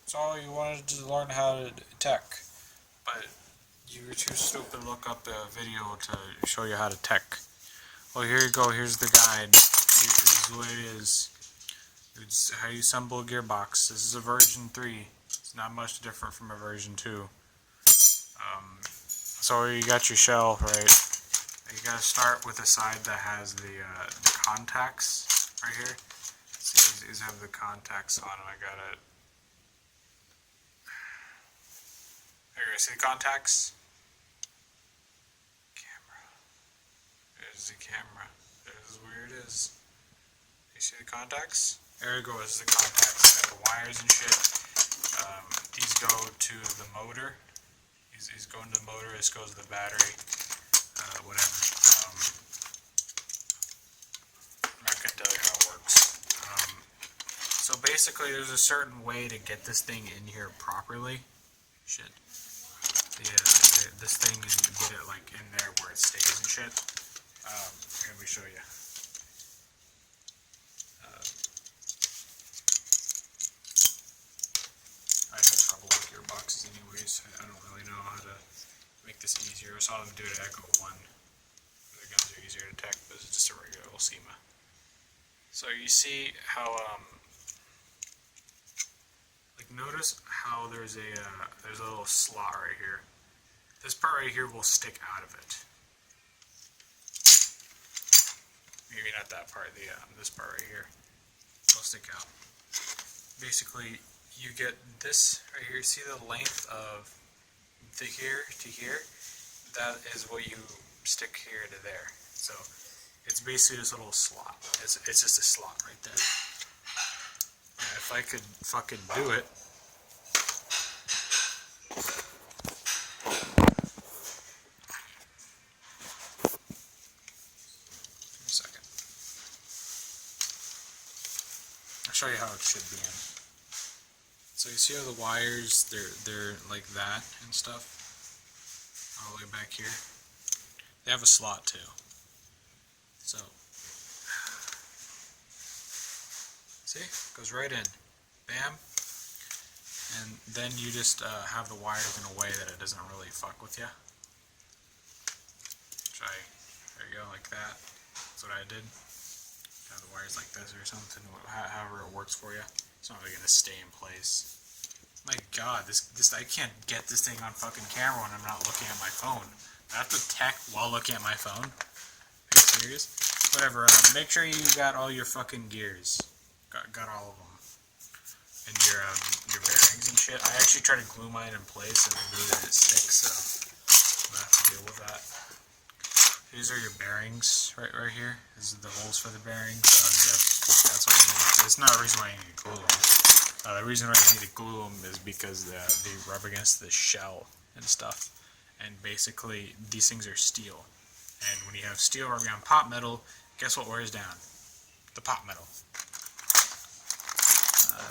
So you wanted to learn how to tech, but you were too stupid to look up a video to show you how to tech. Well, here you go. Here's the guide. Here's what it is. It's how you assemble a gearbox. This is a version 3. It's not much different from a version 2. So you got your shell, right? You gotta start with the side that has the contacts right here. See, these have the contacts on them. I got it. There you go. See the contacts? Camera. There's the camera. There's where it is. You see the contacts? There you go. This is the contacts. Got the wires and shit. These go to the motor. These go into the motor. This goes to the battery. Whatever. I'm not gonna tell you how it works. So basically, there's a certain way to get this thing in here properly. Shit. Yeah, this thing, you get it like in there where it stays and shit. Let me show you. I have trouble with gearboxes anyways. I don't really know how to make this easier. I saw them do it at Echo 1. The guns are easier to tech, but it's just a regular old SEMA. So you see how, like notice how there's a little slot right here. This part right here will stick out of it. Maybe not that part, this part right here will stick out. Basically, you get this right here. See the length of here to here? That is what you stick here to there. So it's basically this little slot. It's just a slot right there. And if I could fucking do it. A second. I'll show you how it should be in. So you see how the wires, they're like that and stuff? All the way back here. They have a slot too. So, see? Goes right in. Bam. And then you just have the wires in a way that it doesn't really fuck with you. There you go, like that. That's what I did. Have the wires like this or something, however it works for you. It's not really gonna stay in place. My God, this I can't get this thing on fucking camera when I'm not looking at my phone. I have to tech while looking at my phone. Are you serious? Whatever. Make sure you got all your fucking gears. Got all of them. And your bearings and shit. I actually try to glue mine in place and glue that it sticks, so I'm gonna have to deal with that. These are your bearings right here. These are the holes for the bearings. That's what you need. It's not a reason why you need to glue them. The reason why you need to glue them is because they rub against the shell and stuff. And basically, these things are steel. And when you have steel rubbing on pot metal, guess what wears down? The pot metal.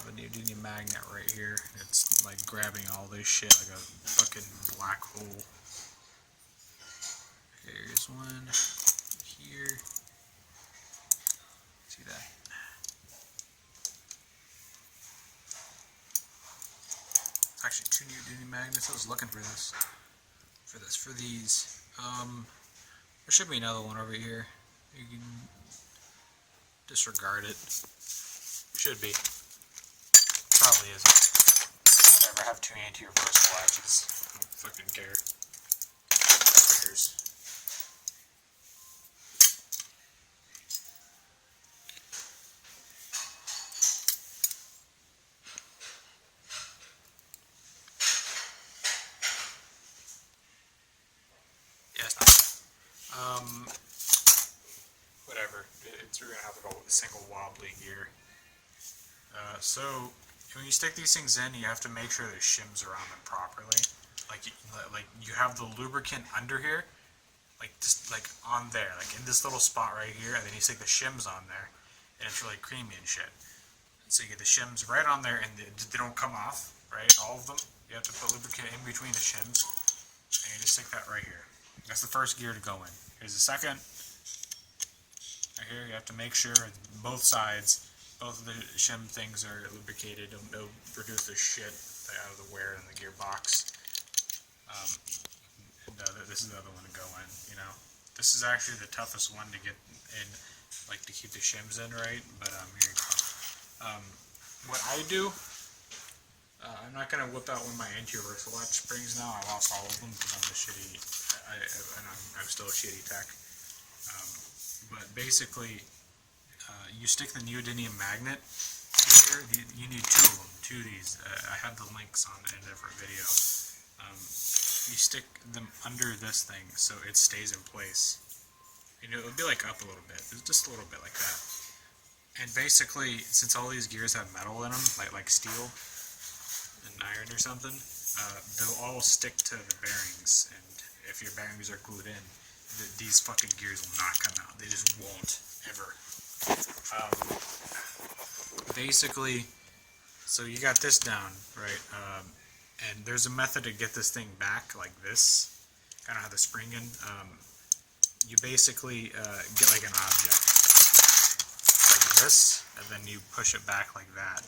But you do need a magnet right here. It's like grabbing all this shit like a fucking black hole. Here's one. Here. See that? Actually, 2 new magnets. I was looking for this. For these. There should be another one over here. You can disregard it. Should be. Probably isn't. Whatever. I have 2 anti-reverse latches. I don't fucking care. Figures. Whatever. We're gonna have to go with a single wobbly gear. So when you stick these things in, you have to make sure the shims around them properly. Like you have the lubricant under here, like just like on there, like in this little spot right here, and then you stick the shims on there, and it's really creamy and shit. And so you get the shims right on there, and they don't come off, right? All of them. You have to put lubricant in between the shims, and you just stick that right here. That's the first gear to go in. Here's the second. Right here, you have to make sure both sides both of the shim things are lubricated. It'll reduce the shit out of the wear in the gearbox. This is the other one to go in, you know. This is actually the toughest one to get in, like to keep the shims in right, but here you go. What I do, I'm not going to whip out one of my anti-reversal latch springs now. I lost all of them because I'm a shitty, I'm still a shitty tech. But basically, you stick the neodymium magnet here. You need two of them, two of these. I have the links on in a different video. You stick them under this thing so it stays in place. You know, it'll be like up a little bit, just a little bit like that. And basically, since all these gears have metal in them, like steel and iron or something, they'll all stick to the bearings. And if your bearings are glued in, these fucking gears will not come out. They just won't ever. Basically, so you got this down, right? And there's a method to get this thing back like this. Kind of have the spring in. You basically get like an object like this, and then you push it back like that.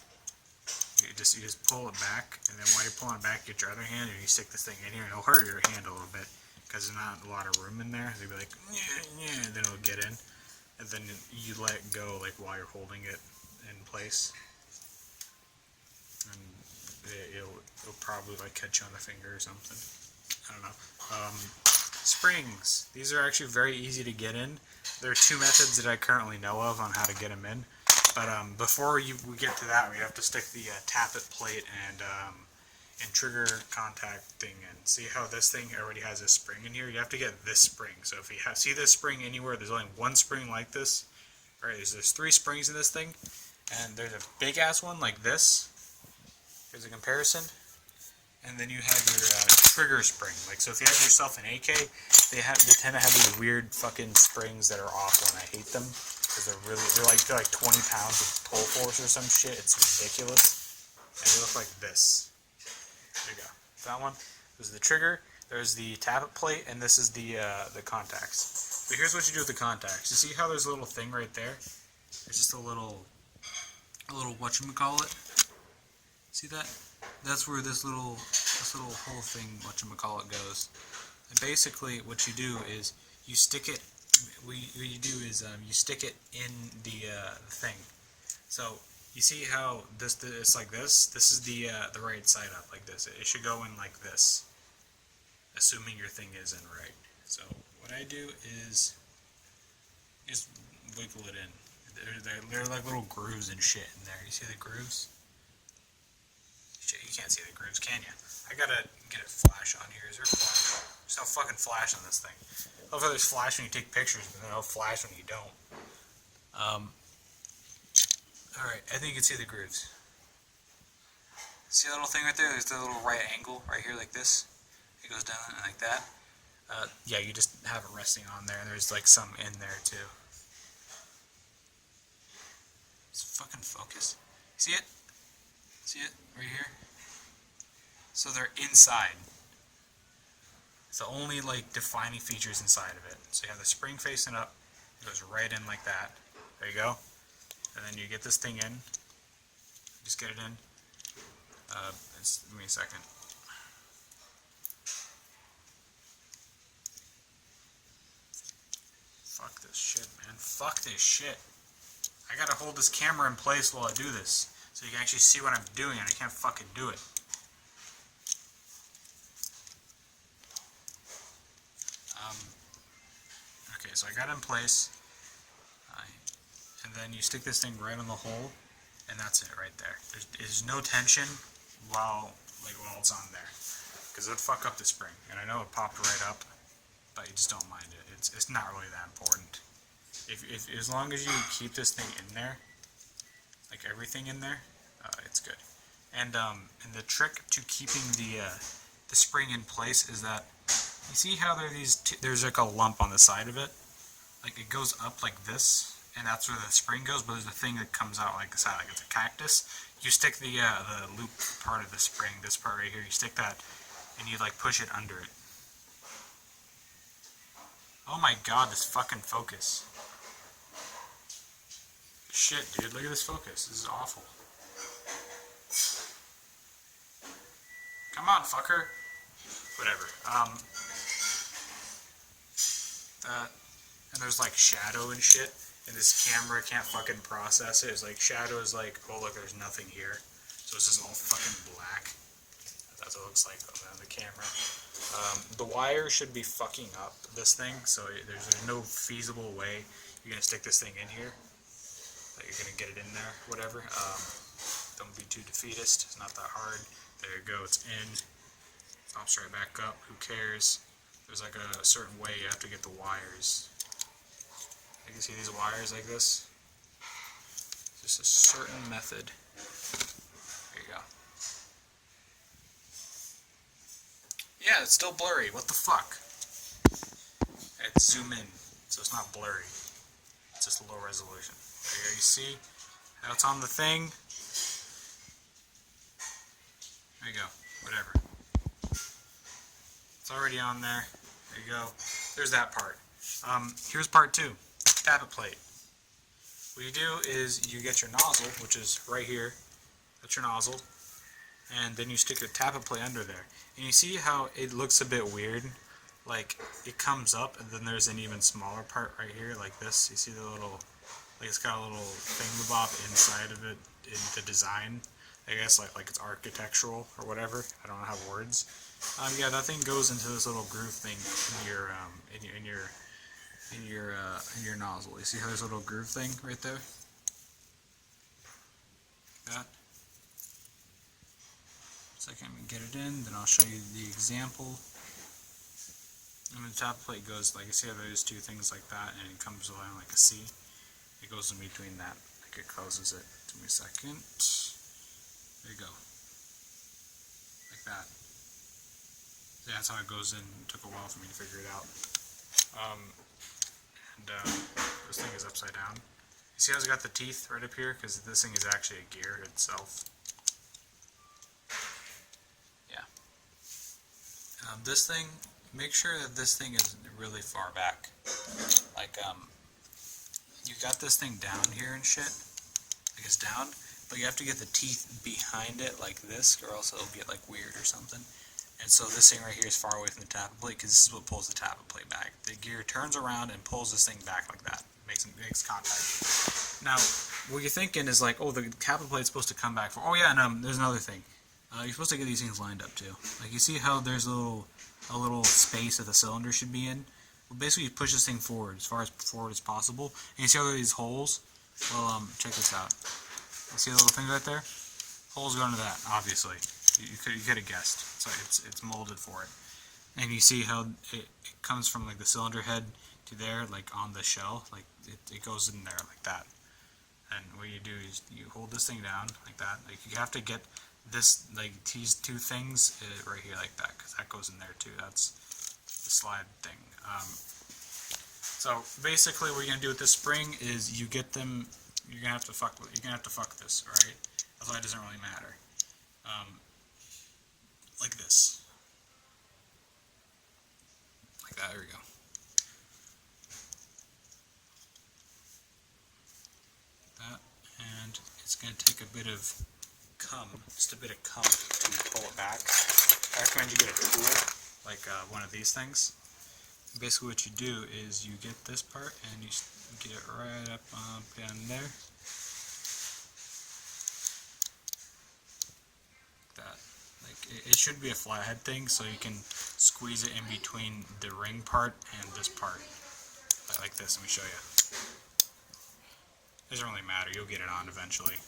You just pull it back, and then while you're pulling it back, get your other hand and you stick this thing in here, and it'll hurt your hand a little bit because there's not a lot of room in there. So you'll be like, yeah, and then it'll get in, and then you let it go like while you're holding it in place, and it'll probably like catch you on the finger or something. I don't know. Springs. These are actually very easy to get in. There are two methods that I currently know of on how to get them in. But before we get to that, we have to stick the tappet plate and trigger contact thing in. See how this thing already has a spring in here? You have to get this spring. So if you see this spring anywhere, there's only one spring like this. All right, there's 3 springs in this thing, and there's a big ass one like this. Here's a comparison. And then you have your trigger spring. Like, so if you have yourself an AK, they tend to have these weird fucking springs that are awful, and I hate them because they're like 20 pounds of pull force or some shit. It's ridiculous, and they look like this. There you go. That one. This is the trigger. There's the tappet plate, and this is the contacts. But here's what you do with the contacts. You see how there's a little thing right there? It's just a little whatchamacallit. See that? That's where this little whole thing, whatchamacallit, goes. And basically, what you do is you stick it. What you do is you stick it in the thing. So you see how it's like this. This is the right side up like this. It should go in like this, assuming your thing is in right. So what I do is just wiggle it in. They're like little grooves and shit in there. You see the grooves? Shit, you can't see the grooves, can you? I gotta get a flash on here. Is there a flash? There's no fucking flash on this thing. Hopefully there's flash when you take pictures, but there's no flash when you don't. Alright, I think you can see the grooves. See that little thing right there? There's the little right angle right here like this. It goes down like that. Yeah, you just have it resting on there, and there's like some in there too. Just fucking focus. See it? See it right here? So they're inside. It's the only like defining features inside of it. So you have the spring facing up. It goes right in like that. There you go. And then you get this thing in. Just get it in. Give me a second. Fuck this shit, man. Fuck this shit. I gotta hold this camera in place while I do this, so you can actually see what I'm doing, and I can't fucking do it. Okay, so I got it in place, and then you stick this thing right on the hole, and that's it right there. There's no tension while it's on there, because it'd fuck up the spring. And I know it popped right up, but you just don't mind it. It's not really that important. If as long as you keep this thing in there, like everything in there, it's good. And the trick to keeping the spring in place is that you see how there's like a lump on the side of it, like it goes up like this, and that's where the spring goes. But there's a thing that comes out like the side, like it's a cactus. You stick the loop part of the spring, this part right here. You stick that, and you like push it under it. Oh my god, this fucking focus. Shit, dude, look at this focus. This is awful. Come on, fucker. Whatever. And there's like shadow and shit, and this camera can't fucking process it. It's like shadow is like, oh look, there's nothing here, so it's just all fucking black. That's what it looks like on the camera. The wire should be fucking up this thing, so there's no feasible way you're gonna stick this thing in here. That you're gonna get it in there, whatever. Don't be too defeatist. It's not that hard. There you go. It's in. Pops right back up. Who cares? There's like a certain way you have to get the wires. You can see these wires like this. Just a certain method. There you go. Yeah, it's still blurry. What the fuck? Let's zoom in, so it's not blurry. It's just low resolution. There you see how it's on the thing. There you go. Whatever. It's already on there. There you go. There's that part. Here's part 2. Tappet plate. What you do is you get your nozzle, which is right here. That's your nozzle. And then you stick your tappet plate under there. And you see how it looks a bit weird? Like, it comes up, and then there's an even smaller part right here, like this. You see the little, like it's got a little thingamabob inside of it in the design. I guess like it's architectural or whatever. I don't have words. Yeah, that thing goes into this little groove thing in your nozzle. You see how there's a little groove thing right there? That. So I can get it in. Then I'll show you the example. And the top plate goes like, you see how there's two things like that, and it comes along like a C. It goes in between that. Like it closes it. Give me a second. There you go. Like that. So that's how it goes in. It took a while for me to figure it out. This thing is upside down. You see how it's got the teeth right up here? Because this thing is actually a gear itself. Yeah. This thing, make sure that this thing is really far back. Like, you got this thing down here and shit. Like it's down, but you have to get the teeth behind it like this, or else it'll get like weird or something. And so this thing right here is far away from the tappet plate, because this is what pulls the tappet plate back. The gear turns around and pulls this thing back like that. Makes contact. Now, what you're thinking is like, oh, the tappet plate's supposed to come back for. Oh yeah, and there's another thing. You're supposed to get these things lined up too. Like you see how there's a little space that the cylinder should be in. Well, basically you push this thing forward as far as forward as possible. And you see how there are these holes? Well, check this out. You see the little thing right there? Holes go into that, obviously. You could have guessed. So it's molded for it. And you see how it comes from like the cylinder head to there, like on the shell, like it goes in there like that. And what you do is you hold this thing down like that. Like you have to get this, like these two things right here like that, because that goes in there too. That's the slide thing. So basically, what you're gonna do with this spring is you get them. You're gonna have to fuck this, right? That's why it doesn't really matter. Like this. Like that, there we go. That, and it's going to take a bit of cum, just a bit of cum to pull it back. I recommend you get a tool, like one of these things. And basically what you do is you get this part and you get it right up down there. That. Like it should be a flathead thing, so you can squeeze it in between the ring part and this part, like this. Let me show you. It doesn't really matter. You'll get it on eventually.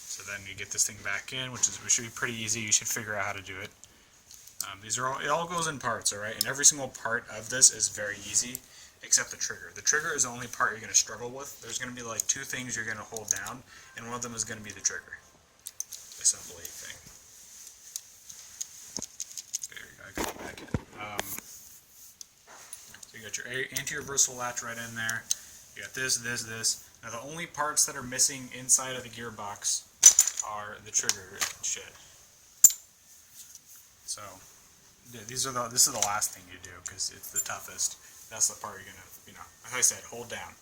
So then you get this thing back in, which should be pretty easy. You should figure out how to do it. It all goes in parts, all right. And every single part of this is very easy, except the trigger. The trigger is the only part you're going to struggle with. There's going to be like two things you're going to hold down, and one of them is going to be the trigger. Assembly thing. There you go, I got it back in. So you got your anti-reversal latch right in there. You got this. Now the only parts that are missing inside of the gearbox are the trigger and shit. So this is the last thing you do, because it's the toughest. That's the part you're gonna, like I said, hold down.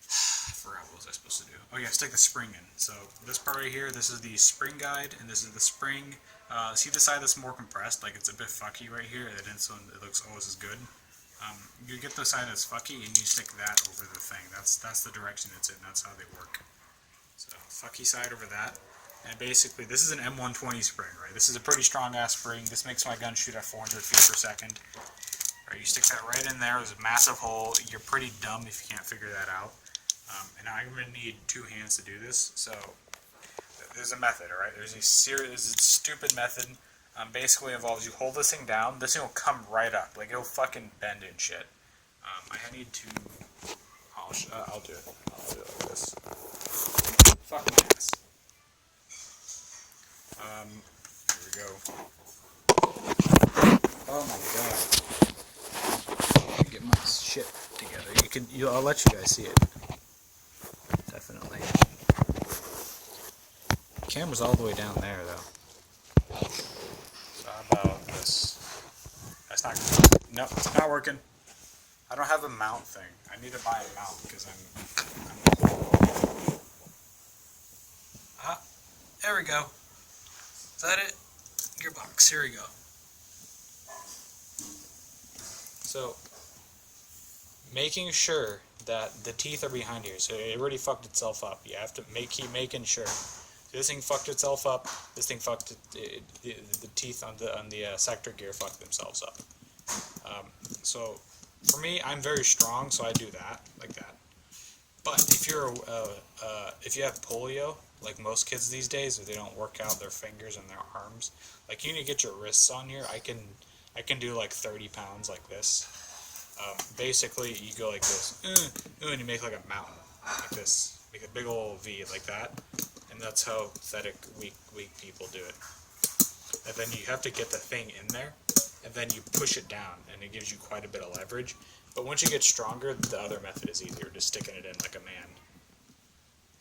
I forgot what was I supposed to do. Oh yeah, stick the spring in. So this part right here, this is the spring guide, and this is the spring. See the side that's more compressed, like it's a bit fucky right here, and so it looks always as good. You get the side that's fucky, and you stick that over the thing. That's the direction it's in. That's how they work. So fucky side over that, and basically this is an M120 spring, right? This is a pretty strong ass spring. This makes my gun shoot at 400 feet per second. Right, you stick that right in there. There's a massive hole. You're pretty dumb if you can't figure that out. And I'm going to need 2 hands to do this. So there's a method, all right? There's a stupid method. Basically involves you hold this thing down. This thing will come right up. Like it'll fucking bend and shit. I need to. I'll do it. I'll do it like this. Fuck my ass. Here we go. Oh my god. Get my shit together. I'll let you guys see it. Definitely. The camera's all the way down there, though. So how about this? That's not gonna work. No, it's not working. I don't have a mount thing. I need to buy a mount because there we go. Is that it? Gearbox. Here we go. So, making sure that the teeth are behind here. So it already fucked itself up. You have to keep making sure. So this thing fucked itself up. This thing fucked the teeth on the sector gear fucked themselves up. So for me, I'm very strong, so I do that like that. But if you're if you have polio, like most kids these days, if they don't work out their fingers and their arms, like you need to get your wrists on here. I can do like 30 pounds like this. Basically, you go like this, and you make like a mountain, like this, make a big old V like that, and that's how pathetic, weak people do it. And then you have to get the thing in there, and then you push it down, and it gives you quite a bit of leverage. But once you get stronger, the other method is easier, just sticking it in like a man.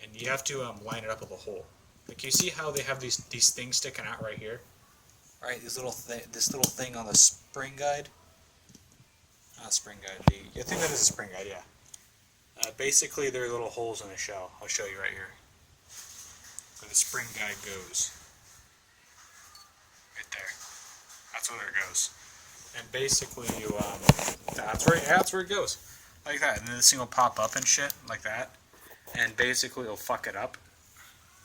And you have to line it up with a hole. Like you see how they have these things sticking out right here, right? This little thing on the spring guide. Not spring guide. I think that is a spring guide. Yeah. Basically, there are little holes in the shell. I'll show you right here. Where the spring guide goes. Right there. That's where it goes. And basically, you that's where it goes. Like that. And then this thing will pop up and shit like that. And basically, it'll fuck it up.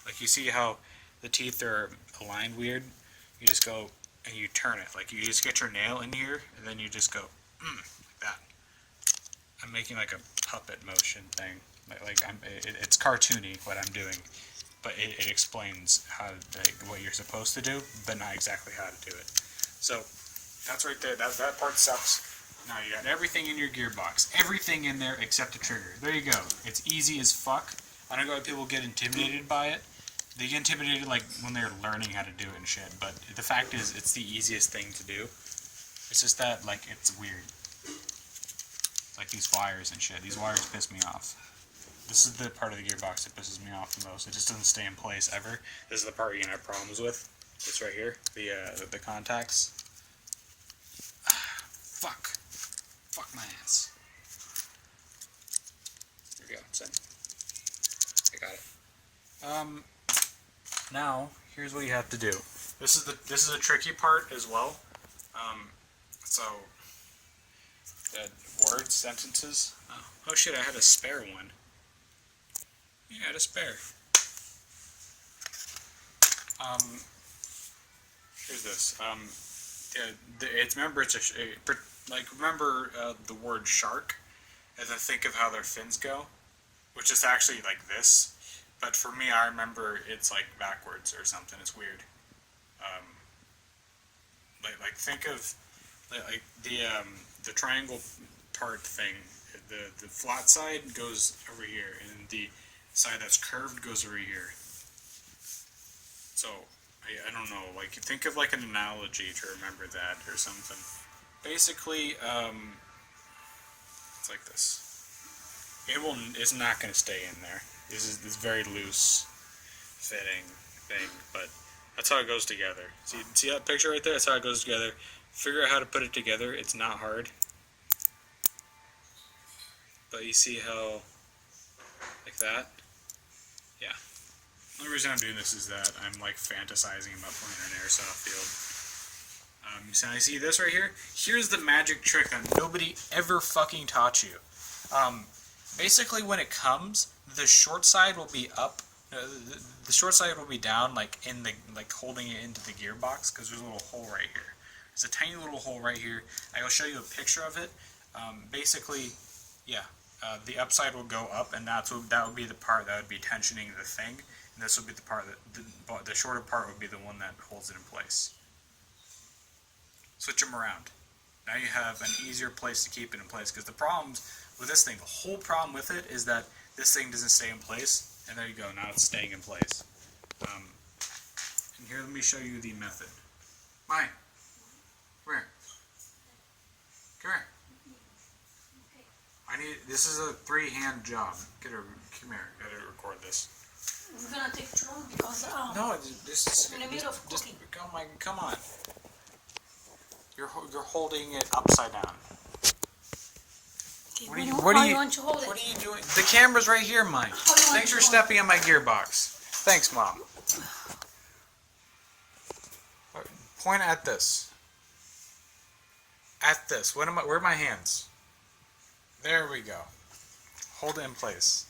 Like you see how the teeth are aligned weird. You just go and you turn it. Like you just get your nail in here, and then you just go. Like that. I'm making like a puppet motion thing. It's cartoony what I'm doing, but it explains what you're supposed to do, but not exactly how to do it. So that's right there. That part sucks. Now you got everything in your gearbox, everything in there except the trigger. There you go. It's easy as fuck. I don't know why people get intimidated by it. They get intimidated like when they're learning how to do it and shit. But the fact is, it's the easiest thing to do. It's just that, like, it's weird. Like these wires and shit. These wires piss me off. This is the part of the gearbox that pisses me off the most. It just doesn't stay in place ever. This is the part you're gonna have problems with. This right here, the contacts. Fuck. Fuck my ass. There we go. It's in. I got it. Now here's what you have to do. This is a tricky part as well. So, words, sentences. Oh shit, I had a spare one. Yeah, I had a spare. Here's this. Remember the word shark, and then think of how their fins go, which is actually like this. But for me, I remember it's like backwards or something. It's weird. Think of like the triangle part thing. The flat side goes over here, and the side that's curved goes over here. So I don't know. Like think of like an analogy to remember that or something. Basically, it's like this. It's not going to stay in there. This is this very loose fitting thing, but that's how it goes together. See that picture right there? That's how it goes together. Figure out how to put it together. It's not hard. But you see how like that. Yeah. The only reason I'm doing this is that I'm like fantasizing about playing an airsoft field. So I see this right here. Here's the magic trick that nobody ever fucking taught you. Basically, when it comes, the short side will be up. The short side will be down, like in the holding it into the gearbox, because there's a little hole right here. There's a tiny little hole right here. I will show you a picture of it. Basically, yeah, the upside will go up, and that would be the part that would be tensioning the thing. And this would be the part that the shorter part would be the one that holds it in place. Switch them around. Now you have an easier place to keep it in place, because the problems with this thing, the whole problem with it is that this thing doesn't stay in place, and there you go, now it's staying in place. And here, let me show you the method. Mine. Where? Come here. This is a 3-hand job. Come here, gotta record this. It's gonna take too long because no, this is in the middle of cooking. Come on. You're holding it upside down. Okay, What are how you want to hold it? What are you doing? The camera's right here, Mike. Thanks for stepping on my gearbox. Thanks, Mom. Point at this. At this. Where are my hands? There we go. Hold it in place.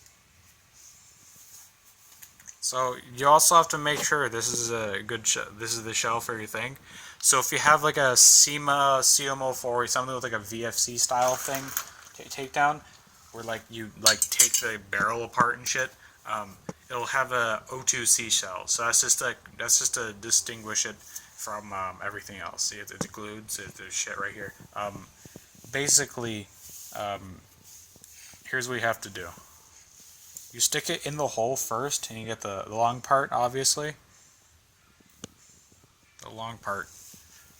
So you also have to make sure this is a good this is the shell for your thing. So if you have like a SEMA CM04, something with like a VFC style thing, takedown, where like you like take the barrel apart and shit, it'll have a O2C shell. So that's just to distinguish it from everything else. See, it's glued. So there's shit right here. Basically, here's what you have to do. You stick it in the hole first, and you get the long part, obviously. The long part.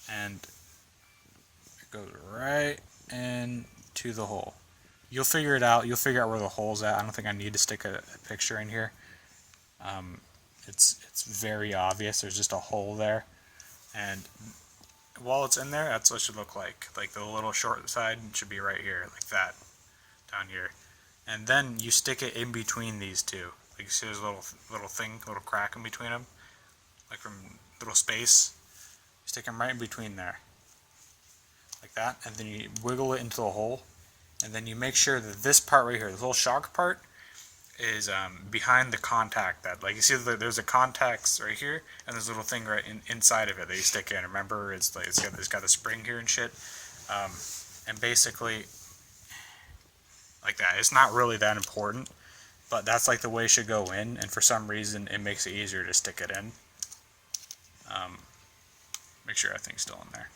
And it goes right into the hole. You'll figure it out. You'll figure out where the hole's at. I don't think I need to stick a picture in here. It's very obvious. There's just a hole there. And while it's in there, that's what it should look like. Like the little short side should be right here, like that, down here. And then you stick it in between these two. Like you see there's a little crack in between them, like from little space. You stick them right in between there, like that, and then you wiggle it into the hole, and then you make sure that this part right here, this little shock part, is behind the contact. That, like you see, there's a contacts right here, and there's a little thing right inside of it that you stick in. Remember, it's got a spring here and shit, and basically. Like that. It's not really that important, but that's like the way it should go in, and for some reason it makes it easier to stick it in. Make sure everything's still in there.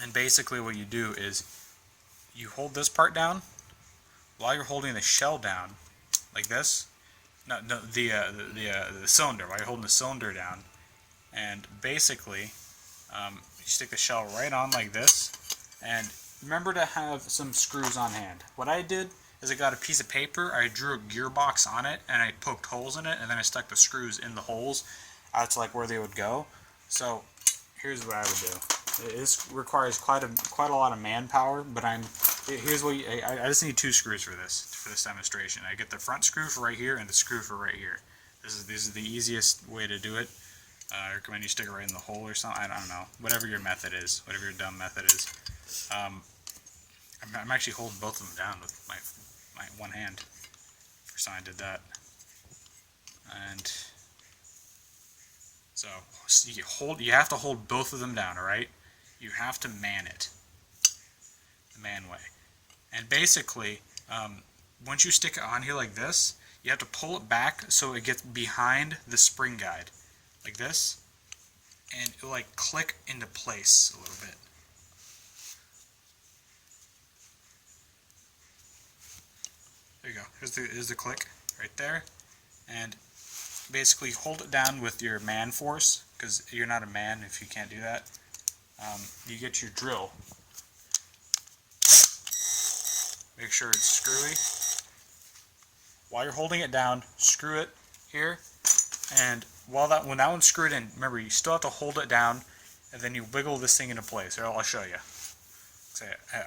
And basically what you do is you hold this part down while you're holding the shell down, like this. No, the cylinder. While you're holding the cylinder down, and basically you stick the shell right on like this, and remember to have some screws on hand. What I did is I got a piece of paper, I drew a gearbox on it, and I poked holes in it, and then I stuck the screws in the holes out to like where they would go. So here's what I would do. This requires quite a lot of manpower, but here's what I just need 2 screws for this demonstration. I get the front screw for right here and the screw for right here. This is the easiest way to do it. I recommend you stick it right in the hole or something. I don't know. Whatever your method is, whatever your dumb method is. I'm actually holding both of them down with my one hand. First time I did that. And so you have to hold both of them down, alright? You have to man it. The man way. And basically, once you stick it on here like this, you have to pull it back so it gets behind the spring guide. Like this. And it'll like click into place a little bit. There you go. Here's the click right there, and basically hold it down with your man force, because you're not a man if you can't do that. You get your drill. Make sure it's screwy. While you're holding it down, screw it here, and when that one's screwed in, remember you still have to hold it down, and then you wiggle this thing into place. Here, I'll show you.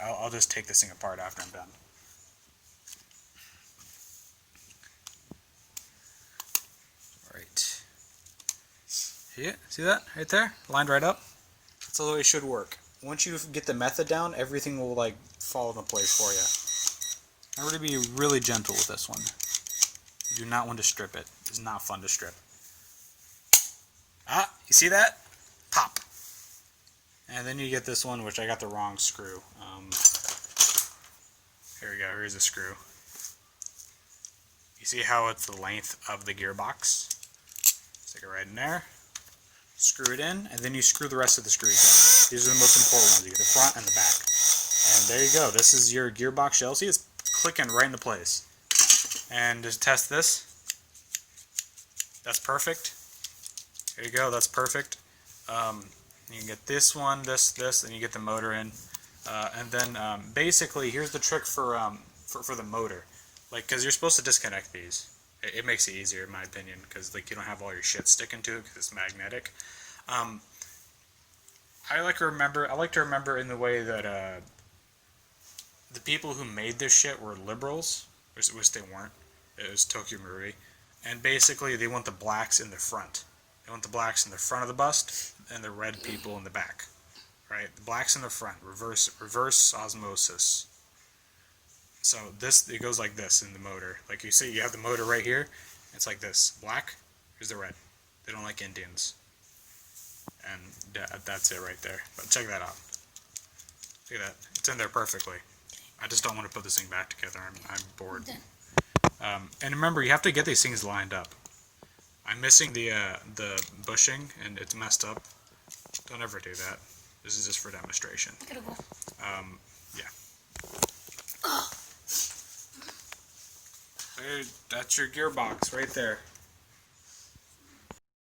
I'll just take this thing apart after I'm done. See it? See that right there? Lined right up. That's the way it should work. Once you get the method down, everything will like fall into place for you. Remember to be really gentle with this one. You do not want to strip it. It's not fun to strip. Ah, you see that? Pop. And then you get this one, which I got the wrong screw. Here we go. Here's a screw. You see how it's the length of the gearbox? Stick it right in there. Screw it in, and then you screw the rest of the screws in. These are the most important ones. You get the front and the back. And there you go. This is your gearbox shell. See, it's clicking right into place. And to test this, that's perfect. There you go. That's perfect. You can get this one, this, and you get the motor in. And then basically, here's the trick for the motor. Like, because you're supposed to disconnect these. It makes it easier, in my opinion, because like you don't have all your shit sticking to it because it's magnetic. I like to remember in the way that the people who made this shit were liberals, which they weren't. It was Tokyo Marui, and basically they want the blacks in the front. They want the blacks in the front of the bust and the red people in the back. Right? The blacks in the front. Reverse osmosis. So it goes like this in the motor. Like you see, you have the motor right here. It's like this. Black, here's the red. They don't like Indians. And that's it right there. But check that out. Look at that. It's in there perfectly. I just don't want to put this thing back together. I'm bored. And remember, you have to get these things lined up. I'm missing the bushing, and it's messed up. Don't ever do that. This is just for demonstration. I gotta go. Yeah. Hey, that's your gearbox right there.